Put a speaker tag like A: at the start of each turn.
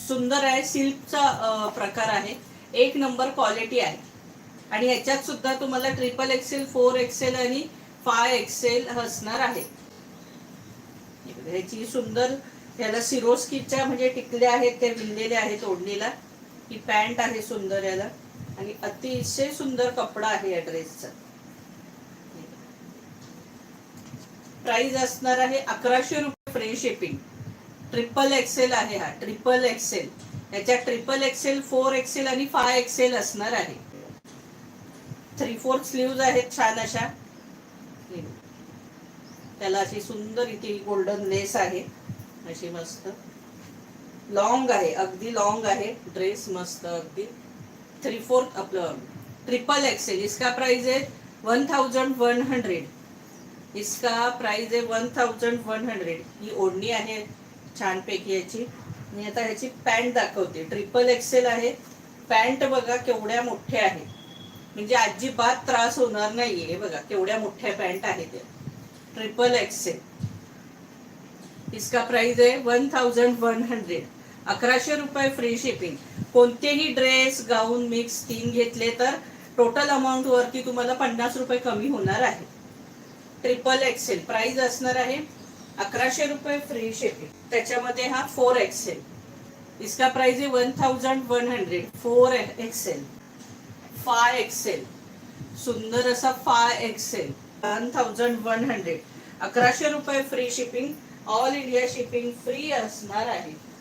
A: सुंदर आहे, सिल्कचा प्रकार आहे, एक नंबर क्वालिटी आहे. आणि ह्याच्यात सुद्धा तुम्हाला ट्रिपल एक्सेल, 4 एक्सेल आणि 5 एक्सेल असणार आहे. ह्याची सुंदर, याला सिरोस्कीच्या म्हणजे टिकल्या आहेत, त्या विणलेल्या आहेत ओढणीला. ही पॅन्ट आहे सुंदर याला, आणि अतिशय सुंदर कपडा आहे या ड्रेसचा. प्राइस असणार आहे 1100 रुपये, फ्री शिपिंग. ट्रिपल एक्सेल आहे हा, ट्रिपल एक्सेल. याच्यात ट्रिपल एक्सेल, 4 एक्सेल आणि 5 एक्सेल असणार आहे. 3/4 स्लीव्ज आहेत छान अशा. त्याला अशी सुंदर इथे गोल्डन लेस आहे, अशी मस्त लॉंग आहे, अगदी लॉंग आहे ड्रेस, मस्त अगदी. 3/4 आपलं ट्रिपल एक्सेल. इसका प्राइस है 1100. इसका प्राइस आहे 1100. ही ओढणी आहे छानपैकी याची. मी आता ह्याची पॅन्ट दाखवते. ट्रिपल एक्सेल आहे. पॅन्ट बघा केवढ्या मोठ्या आहे, म्हणजे अजिबात त्रास होणार नाहीये. बघा केवढ्या मोठ्या पॅन्ट आहेत त्या. Triple XL. इसका प्राइस आहे 1100. 1100 रुपये, फ्री शिपिंग. कोणतेही ड्रेस, गाऊन मिक्स 3 घेतले तर टोटल अमाऊंट वरती तुम्हाला 50 रुपये कमी होणार आहे. ट्रिपल एक्सेल प्राइस असणार आहे 1100 रुपये, फ्री शिपिंग. त्याच्यामध्ये हा 4 एक्सेल. इसका प्राइस आहे 1100. 4 एक्सेल, 5 एक्सेल, सुंदर असा 5 एक्सेल, 1100. 1100 रुपये, free shipping. All India shipping free असणार आहे.